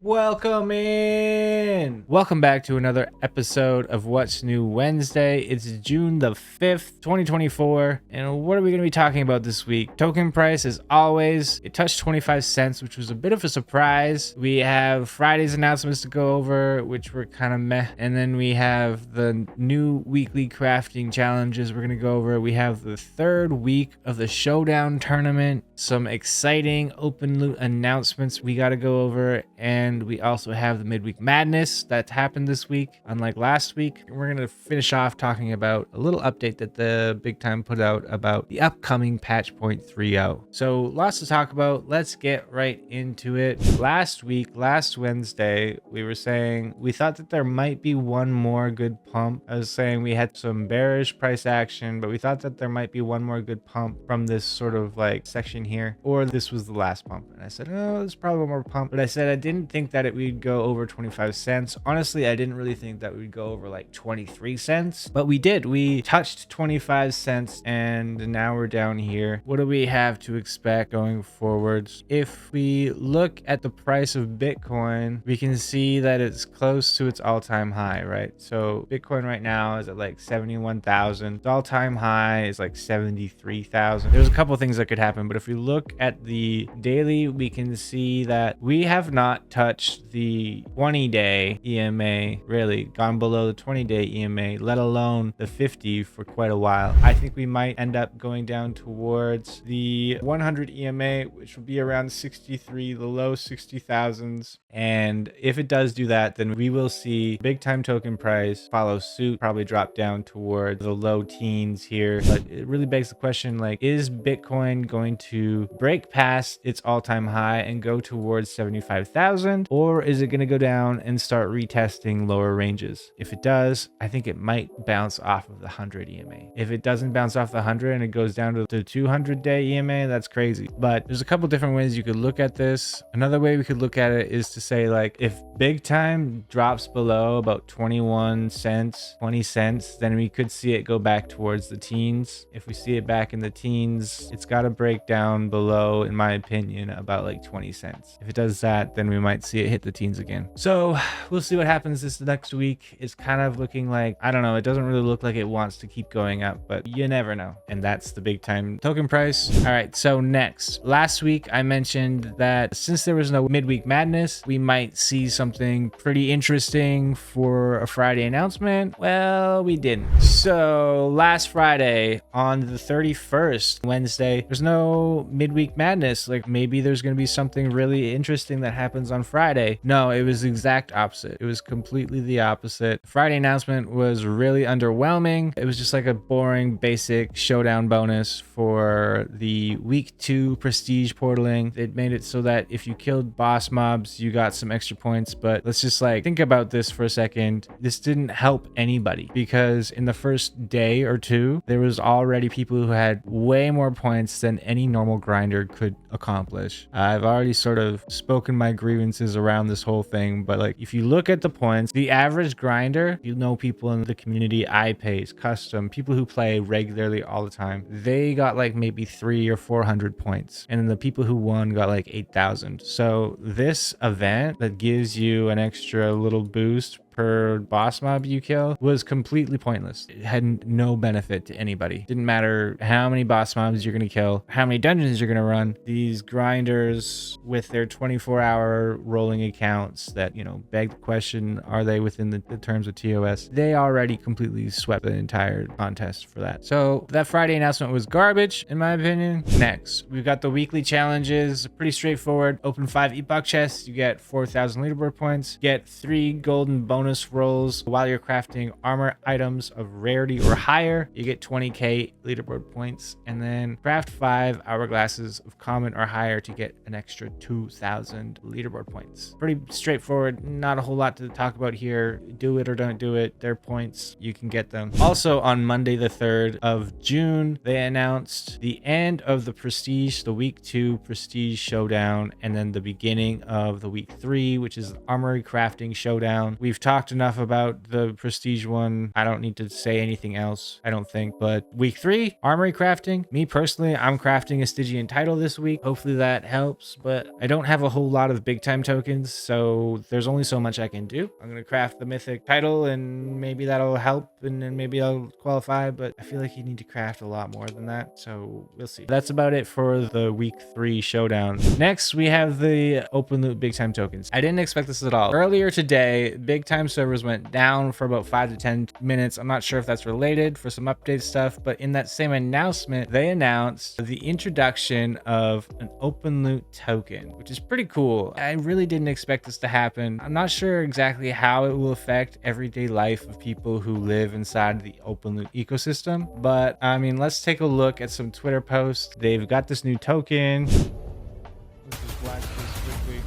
Welcome in. Welcome back to another episode of What's New Wednesday. It's June the 5th, 2024. And what are we going to be talking about this week? Token price, as always, it touched 25 cents, which was a bit of a surprise. We have Friday's announcements to go over, which were kind of meh. And then we have the new weekly crafting challenges we're going to go over. We have the third week of the Showdown tournament, some exciting open loot announcements we got to go over, and we also have the midweek madness that happened this week, unlike last week. We're going to finish off talking about a little update that the Big Time put out about the upcoming patch point 3.0. So lots to talk about. Let's get right into it. Last Wednesday, we were saying we thought that there might be one more good pump. I was saying we had some bearish price action, but we thought that there might be one more good pump from this sort of like section here, or this was the last pump. And I said, oh, there's probably one more pump. But I said I didn't think that it would go over 25 cents. Honestly, I didn't really think that we'd go over like 23 cents, but we did. We touched 25 cents and now we're down here. What do we have to expect going forwards? If we look at the price of Bitcoin, we can see that it's close to its all-time high, right? So Bitcoin right now is at like 71,000. Its all-time high is like 73,000. There's a couple things that could happen, but if we look at the daily, we can see that we have not touched the 20-day EMA, really gone below the 20-day EMA, let alone the 50 for quite a while. I think we might end up going down towards the 100 EMA, which will be around 63, the low 60,000s. And if it does do that, then we will see Big Time token price follow suit, probably drop down towards the low teens here. But it really begs the question, like, is Bitcoin going to break past its all-time high and go towards 75,000? Or is it going to go down and start retesting lower ranges? If it does, I think it might bounce off of the 100 EMA. If it doesn't bounce off the 100 and it goes down to the 200-day EMA, that's crazy. But there's a couple different ways you could look at this. Another way we could look at it is to say, like, if Big Time drops below about 21 cents, 20 cents, then we could see it go back towards the teens. If we see it back in the teens, it's got to break down below, in my opinion, about like 20 cents. If it does that, then we might see it hit the teens again. So we'll see what happens this next week. It's kind of looking like, I don't know, it doesn't really look like it wants to keep going up, but you never know. And that's the Big Time token price. All right, so next, last week I mentioned that since there was no midweek madness, we might see something pretty interesting for a Friday announcement. Well, we didn't. So last Friday on the 31st, Wednesday, there's no midweek madness. Like, maybe there's going to be something really interesting that happens on Friday. No, it was the exact opposite. It was completely the opposite. Friday announcement was really underwhelming. It was just like a boring, basic showdown bonus for the week 2 prestige portaling. It made it so that if you killed boss mobs, you got some extra points. But let's just like think about this for a second. This didn't help anybody because in the first day or two, there was already people who had way more points than any normal grinder could accomplish. I've already sort of spoken my grievances around this whole thing, but like, if you look at the points, the average grinder, you know, people in the community, iPace, custom, people who play regularly all the time, they got like maybe 300 or 400 points, and then the people who won got like 8,000. So this event that gives you an extra little boost per boss mob you kill was completely pointless. It had no benefit to anybody. Didn't matter how many boss mobs you're going to kill, how many dungeons you're going to run. These grinders with their 24-hour rolling accounts that, you know, beg the question, are they within the terms of TOS? They already completely swept the entire contest for that. So that Friday announcement was garbage, in my opinion. Next, we've got the weekly challenges. Pretty straightforward. Open 5 epoch chests. You get 4,000 leaderboard points. Get 3 golden bonus rolls while you're crafting armor items of rarity or higher. You get 20k leaderboard points, and then craft 5 hourglasses of common or higher to get an extra 2,000 leaderboard points. Pretty straightforward. Not a whole lot to talk about here. Do it or don't do it. They're points. You can get them. Also on Monday the 3rd of June, they announced the end of the prestige, the week 2 prestige showdown, and then the beginning of the week 3, which is the armory crafting showdown. We've talked talked enough about the prestige one. I don't need to say anything else, I don't think. But week 3, armory crafting. Me personally, I'm crafting a Stygian title this week. Hopefully that helps, but I don't have a whole lot of big time tokens, so there's only so much I can do. I'm gonna craft the mythic title and maybe that'll help, and then maybe I'll qualify, but I feel like you need to craft a lot more than that, so we'll see. That's about it for the week 3 showdown. Next, we have the Openloot big time tokens. I didn't expect this at all. Earlier today, big time servers went down for about 5 to 10 minutes. I'm not sure if that's related for some update stuff, but in that same announcement, they announced the introduction of an Openloot token, which is pretty cool. I really didn't expect this to happen. I'm not sure exactly how it will affect everyday life of people who live inside the Openloot ecosystem, but I mean, let's take a look at some Twitter posts. They've got this new token. Let's just watch this quickly.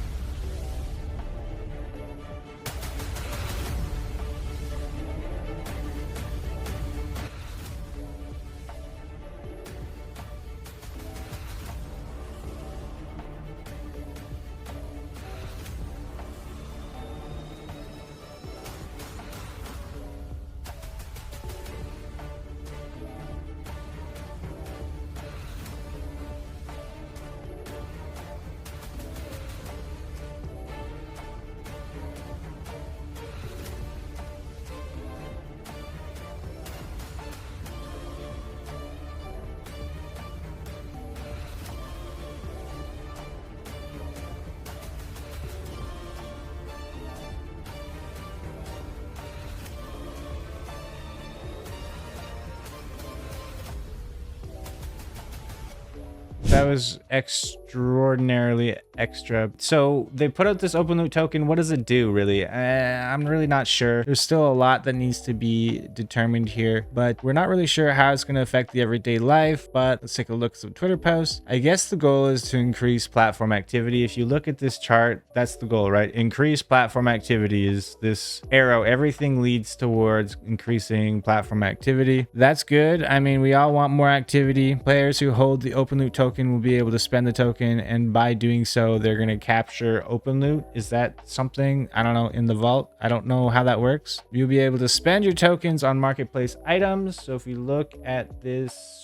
That was extraordinarily extra. So they put out this Openloot token. What does it do, really? I'm really not sure. There's still a lot that needs to be determined here, but we're not really sure how it's going to affect the everyday life. But let's take a look at some Twitter posts. I guess the goal is to increase platform activity. If you look at this chart, that's the goal, right? Increase platform activity is this arrow. Everything leads towards increasing platform activity. That's good. I mean, we all want more activity. Players who hold the Openloot token will be able to spend the token, and by doing so, they're going to capture Openloot. Is that something, I don't know, in the vault? I don't know how that works. You'll be able to spend your tokens on marketplace items. So if you look at this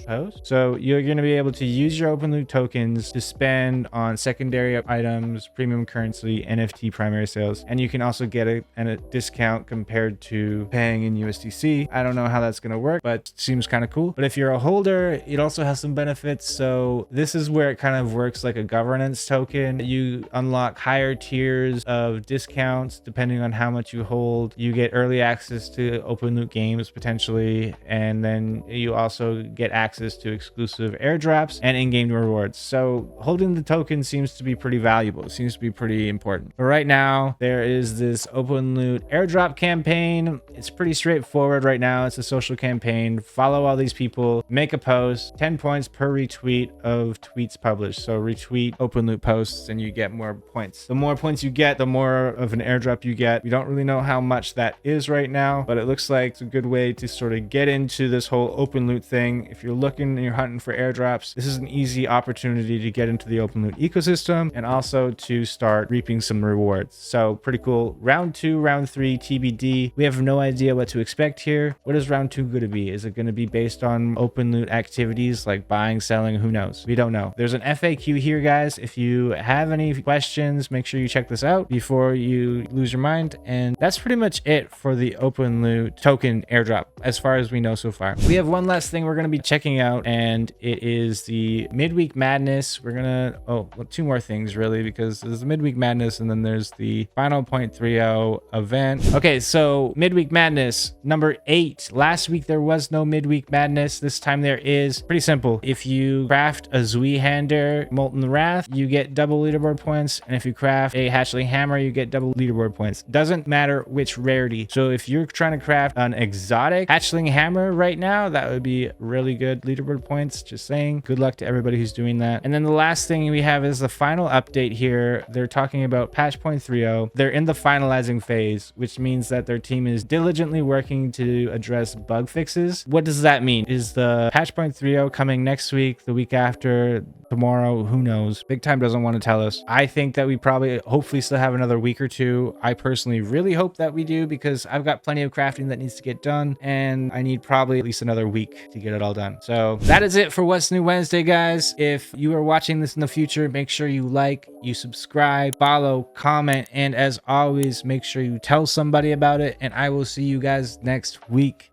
post, so you're going to be able to use your Openloot tokens to spend on secondary items, premium currency, NFT primary sales, and you can also get a discount compared to paying in USDC. I don't know how that's going to work, but it seems kind of cool. But if you're a holder, it also has some benefits. So this is where it kind of works like a governance token. You unlock higher tiers of discounts depending on how much you hold. You get early access to Openloot games potentially, and then you also get access to exclusive airdrops and in-game rewards. So holding the token seems to be pretty valuable. It seems to be pretty important. But right now, there is this Openloot airdrop campaign. It's pretty straightforward right now. It's a social campaign. Follow all these people, make a post, 10 points per retweet of tweets published. So retweet Openloot posts and you get more points. The more points you get, the more of an airdrop you get. We don't really know how much that is right now, but it looks like it's a good way to sort of get into this whole Openloot thing. If you're looking and you're hunting for airdrops, this is an easy opportunity to get into the Openloot ecosystem and also to start reaping some rewards. So pretty cool. Round 2, round 3 TBD. We have no idea what to expect here. What is round 2 going to be? Is it going to be based on Openloot activities like buying, selling? Who knows? We don't know. There's an FAQ here, guys. If you have any questions, make sure you check this out before you lose your mind. And that's pretty much it for the Openloot token airdrop as far as we know so far. We have one last thing we're going to be checking out, and it is the midweek madness. We're gonna well, 2 more things really, because there's the midweek madness and then there's the final 0.30 event. Okay, so midweek madness number 8. Last week there was no midweek madness. This time there is. Pretty simple. If you craft a Zweehander Molten Wrath, you get double leaderboard points, and if you craft a Hatchling Hammer, you get double leaderboard points. Doesn't matter which rarity. So if you're trying to craft an exotic Hatchling Hammer right now, that would be really good leaderboard points. Just saying. Good luck to everybody who's doing that. And then the last thing we have is the final update here. They're talking about patch 0.30. They're in the finalizing phase, which means that their team is diligently working to address bug fixes. What does that mean? Is the patch 0.30 coming next week, the week after? tomorrow. Who knows? Big Time doesn't want to tell us. I think that we probably hopefully still have another week or two. I personally really hope that we do, because I've got plenty of crafting that needs to get done, and I need probably at least another week to get it all done. So that is it for What's New Wednesday, guys. If you are watching this in the future, make sure you like, you subscribe, follow, comment, and as always, make sure you tell somebody about it, and I will see you guys next week.